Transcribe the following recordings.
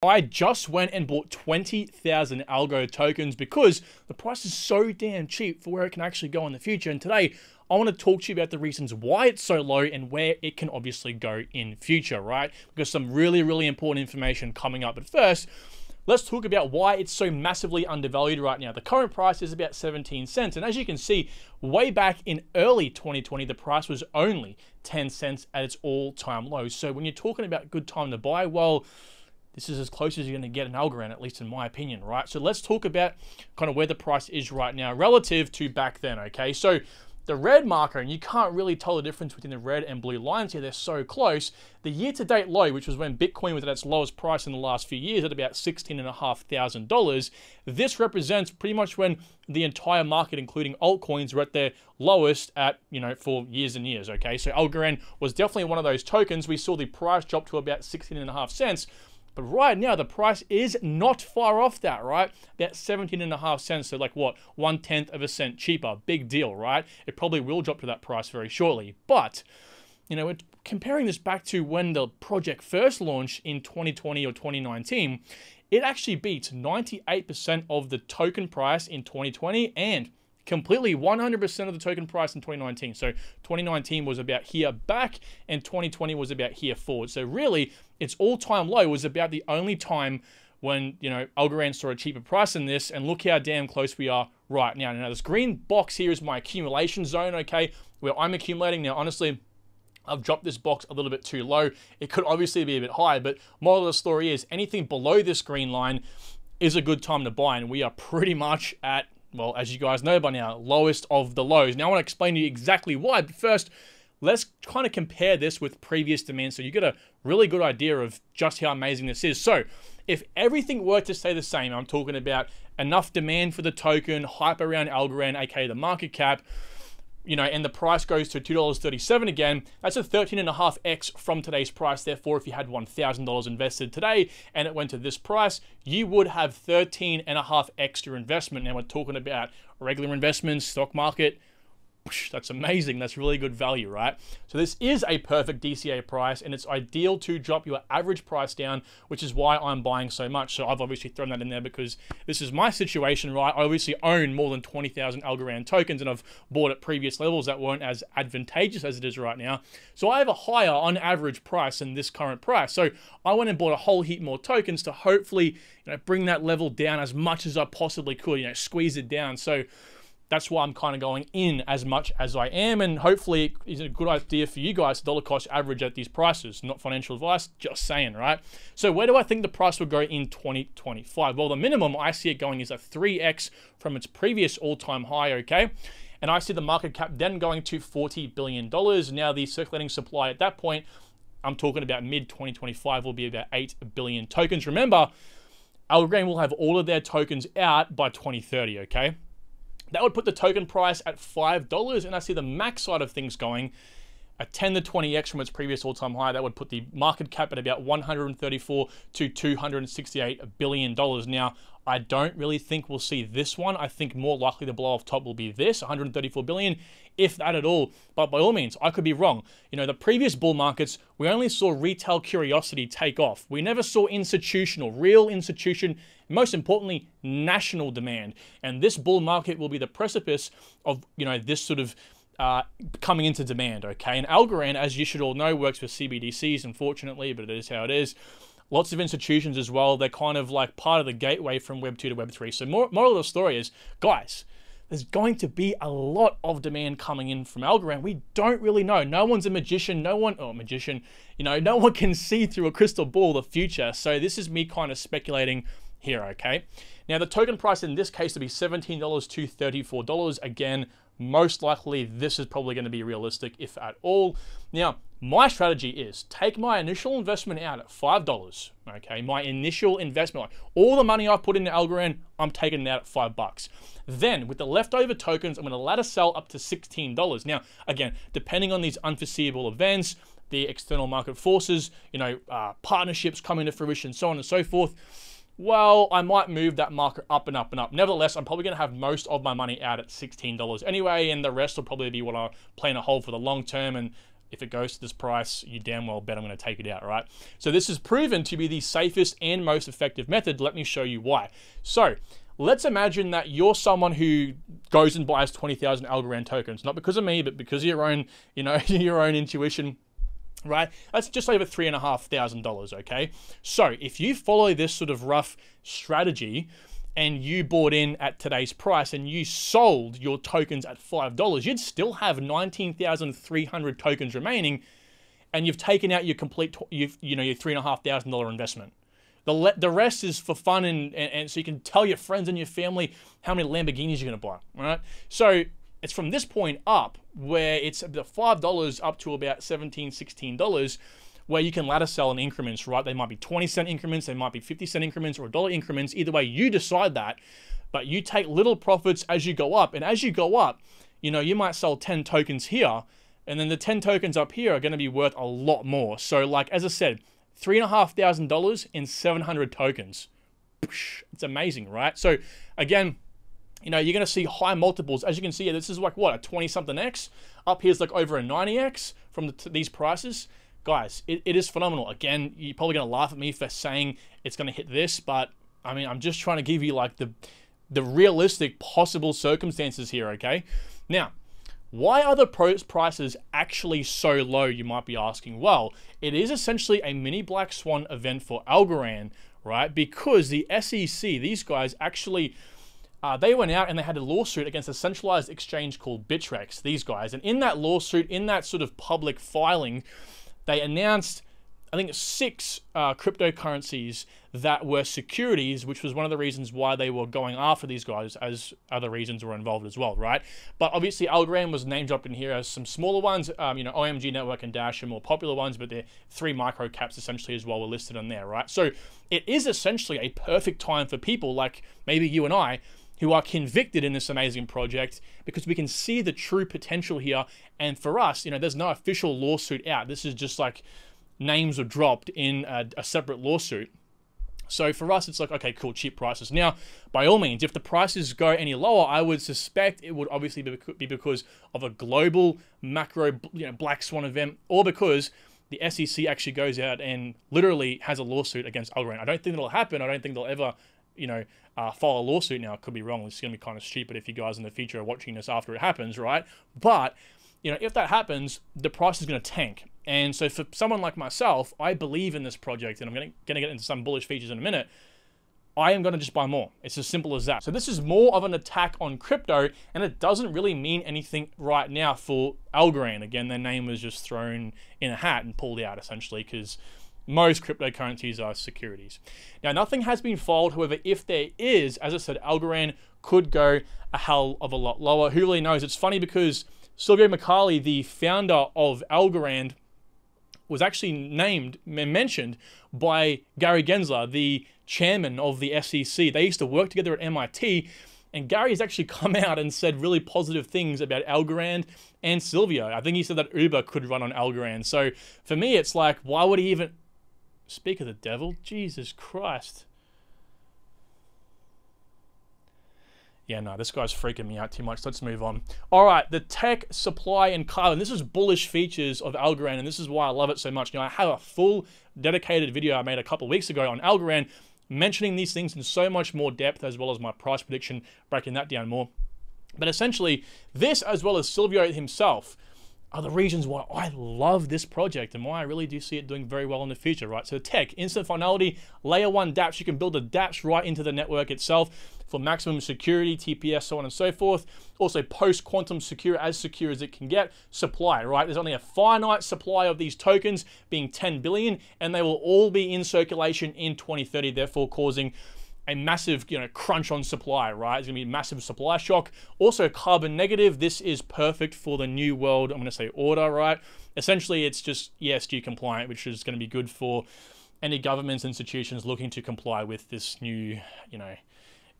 I just went and bought 20,000 ALGO tokens because the price is so damn cheap for where it can actually go in the future. And today, I want to talk to you about the reasons why it's so low and where it can obviously go in future, right? Because some really, really important information coming up. But first, let's talk about why it's so massively undervalued right now. The current price is about 17 cents. And as you can see, way back in early 2020, the price was only 10 cents at its all-time low. So when you're talking about good time to buy, well, this is as close as you're going to get an Algorand, at least in my opinion, right? So let's talk about kind of where the price is right now relative to back then, okay? So the red marker, and you can't really tell the difference between the red and blue lines here, they're so close. The year-to-date low, which was when Bitcoin was at its lowest price in the last few years at about $16,500, this represents pretty much when the entire market, including altcoins, were at their lowest at, for years and years, okay? So Algorand was definitely one of those tokens. We saw the price drop to about 16.5 cents. But right now, the price is not far off that, right? About 17.5 cents, so like what, 1/10 of a cent cheaper. Big deal, right? It probably will drop to that price very shortly. But, we're comparing this back to when the project first launched in 2020 or 2019, it actually beats 98% of the token price in 2020 and completely 100% of the token price in 2019. So 2019 was about here back and 2020 was about here forward. So really, its all-time low was about the only time when, Algorand saw a cheaper price than this, and look how damn close we are right now. Now, this green box here is my accumulation zone, okay, where I'm accumulating. Now, honestly, I've dropped this box a little bit too low. It could obviously be a bit high, but moral of the story is anything below this green line is a good time to buy, and we are pretty much at, well, as you guys know by now, lowest of the lows. Now I want to explain to you exactly why, but first, let's kind of compare this with previous demand so you get a really good idea of just how amazing this is. So if everything were to stay the same, I'm talking about enough demand for the token, hype around Algorand, aka the market cap, and the price goes to $2.37 again, that's a 13.5x from today's price. Therefore, if you had $1,000 invested today and it went to this price, you would have 13.5 extra investment. Now we're talking about regular investments, stock market. That's amazing. That's really good value, right? So this is a perfect DCA price, and it's ideal to drop your average price down, which is why I'm buying so much. So I've obviously thrown that in there because this is my situation, right? I obviously own more than 20,000 Algorand tokens, and I've bought at previous levels that weren't as advantageous as it is right now. So I have a higher on average price than this current price. So I went and bought a whole heap more tokens to hopefully, bring that level down as much as I possibly could, squeeze it down. So that's why I'm kind of going in as much as I am, and hopefully it's a good idea for you guys to dollar cost average at these prices. Not financial advice, just saying, right? So where do I think the price will go in 2025? Well, the minimum I see it going is a 3x from its previous all-time high, okay? And I see the market cap then going to $40 billion. Now the circulating supply at that point, I'm talking about mid-2025, will be about 8 billion tokens. Remember, Algorand will have all of their tokens out by 2030, okay? That would put the token price at $5, and I see the max side of things going at 10 to 20x from its previous all-time high. That would put the market cap at about $134 to $268 billion. Now, I don't really think we'll see this one. I think more likely the blow off top will be this, 134 billion, if that at all. But by all means, I could be wrong. The previous bull markets, we only saw retail curiosity take off. We never saw real institution, most importantly, national demand. And this bull market will be the precipice of, this sort of coming into demand, okay? And Algorand, as you should all know, works with CBDCs, unfortunately, but it is how it is. Lots of institutions as well. They're kind of like part of the gateway from Web 2 to Web 3. So moral of the story is, guys, there's going to be a lot of demand coming in from Algorand. We don't really know. No one's a magician. No one can see through a crystal ball the future. So this is me kind of speculating here, okay? Now, the token price in this case will be $17 to $34. Again, most likely this is probably going to be realistic, if at all. Now, my strategy is take my initial investment out at $5, okay? My initial investment, like all the money I've put into Algorand, I'm taking it out at $5. Then, with the leftover tokens, I'm going to ladder sell up to $16. Now, again, depending on these unforeseeable events, the external market forces, partnerships come into fruition, so on and so forth, well, I might move that market up and up and up. Nevertheless, I'm probably going to have most of my money out at $16 anyway, and the rest will probably be what I plan to hold for the long term, and if it goes to this price, you damn well bet I'm going to take it out, right? So this is proven to be the safest and most effective method. Let me show you why. So let's imagine that you're someone who goes and buys 20,000 Algorand tokens, not because of me, but because of your own, you know, your own intuition, right? That's just over $3,500, okay? So if you follow this sort of rough strategy, and you bought in at today's price and you sold your tokens at $5, you'd still have 19,300 tokens remaining, and you've taken out your complete, your $3,500 investment. The rest is for fun and so you can tell your friends and your family how many Lamborghinis you're gonna buy, right? So it's from this point up where it's the $5 up to about $17, $16, where you can ladder sell in increments, right? They might be 20-cent increments, they might be 50-cent increments or $1 increments. Either way, you decide that, but you take little profits as you go up. And as you go up, you know, you might sell 10 tokens here, and then the 10 tokens up here are gonna be worth a lot more. So like, as I said, $3,500 in 700 tokens. It's amazing, right? So again, you know, you're gonna see high multiples. As you can see, this is like what, a 20-something X? Up here's like over a 90X from these prices. Guys, it is phenomenal. Again, you're probably going to laugh at me for saying it's going to hit this, but I mean, I'm just trying to give you like the realistic possible circumstances here, okay? Now, why are the prices actually so low, you might be asking? Well, it is essentially a mini black swan event for Algorand, right? Because the SEC, these guys actually, they went out and they had a lawsuit against a centralized exchange called Bittrex, these guys. And in that lawsuit, in that sort of public filing, they announced, I think, 6 cryptocurrencies that were securities, which was one of the reasons why they were going after these guys, as other reasons were involved as well, right? But obviously, Algorand was name dropped in here as some smaller ones. You know, OMG Network and Dash are more popular ones, but they're 3 micro caps essentially as well were listed on there, right? So it is essentially a perfect time for people like maybe you and I, who are convicted in this amazing project, because we can see the true potential here. And for us, you know, there's no official lawsuit out. This is just like names were dropped in a separate lawsuit. So for us, it's like, okay, cool, cheap prices. Now, by all means, if the prices go any lower, I would suspect it would obviously be because of a global macro, you know, black swan event, or because the SEC actually goes out and literally has a lawsuit against Algorand. I don't think it'll happen. I don't think they'll ever, you know, file a lawsuit. Now, it could be wrong. It's going to be kind of stupid if you guys in the future are watching this after it happens, right? But, you know, if that happens, the price is going to tank. And so for someone like myself, I believe in this project, and I'm going to get into some bullish features in a minute. I am going to just buy more. It's as simple as that. So this is more of an attack on crypto, and it doesn't really mean anything right now for Algorand. Again, their name was just thrown in a hat and pulled out, essentially, because most cryptocurrencies are securities. Now, nothing has been filed. However, if there is, as I said, Algorand could go a hell of a lot lower. Who really knows? It's funny because Silvio Micali, the founder of Algorand, was actually mentioned by Gary Gensler, the chairman of the SEC. They used to work together at MIT, and Gary has actually come out and said really positive things about Algorand and Silvio. I think he said that Uber could run on Algorand. So for me, it's like, why would he even... Speak of the devil, Jesus Christ. Yeah, no, this guy's freaking me out too much. Let's move on. All right, the tech, supply, and carbon. This is bullish features of Algorand, and this is why I love it so much. You know, I have a full dedicated video I made a couple of weeks ago on Algorand, mentioning these things in so much more depth, as well as my price prediction, breaking that down more. But essentially, this, as well as Silvio himself, are the reasons why I love this project and why I really do see it doing very well in the future, right? So tech, instant finality, layer 1 dApps. You can build the dApps right into the network itself for maximum security, TPS, so on and so forth. Also post-quantum secure as it can get. Supply, right? There's only a finite supply of these tokens, being 10 billion, and they will all be in circulation in 2030, therefore causing a massive, you know, crunch on supply, right? It's gonna be a massive supply shock. Also carbon negative. This is perfect for the new world, I'm gonna say, order, right? Essentially, it's just ESG compliant, which is gonna be good for any governments, institutions looking to comply with this new, you know,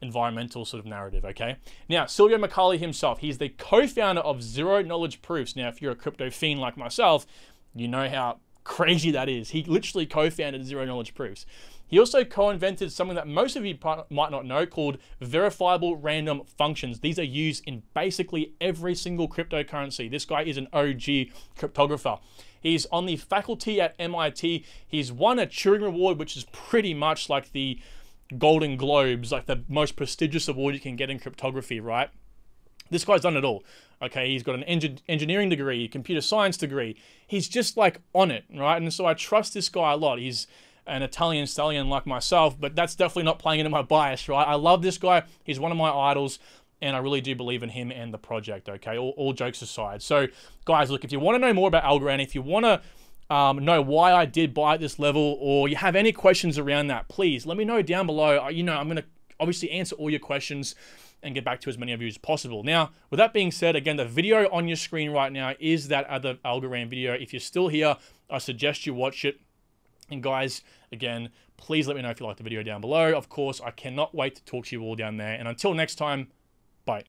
environmental sort of narrative, okay? Now, Silvio Micali himself, he's the co-founder of Zero Knowledge Proofs. Now, if you're a crypto fiend like myself, you know how crazy that is. He literally co-founded Zero Knowledge Proofs. He also co-invented something that most of you might not know called verifiable random functions. These are used in basically every single cryptocurrency. This guy is an OG cryptographer. He's on the faculty at MIT. He's won a Turing Award, which is pretty much like the Golden Globes, like the most prestigious award you can get in cryptography, right? This guy's done it all. Okay, he's got an engineering degree, computer science degree. He's just like on it, right? And so I trust this guy a lot. He's an Italian stallion like myself, but that's definitely not playing into my bias, right? I love this guy. He's one of my idols, and I really do believe in him and the project, okay? All jokes aside. So, guys, look, if you want to know more about Algorand, if you want to know why I did buy at this level, or you have any questions around that, please let me know down below. You know, I'm going to obviously answer all your questions and get back to as many of you as possible. Now, with that being said, again, the video on your screen right now is that other Algorand video. If you're still here, I suggest you watch it. And guys, again, please let me know if you like the video down below. Of course, I cannot wait to talk to you all down there. And until next time,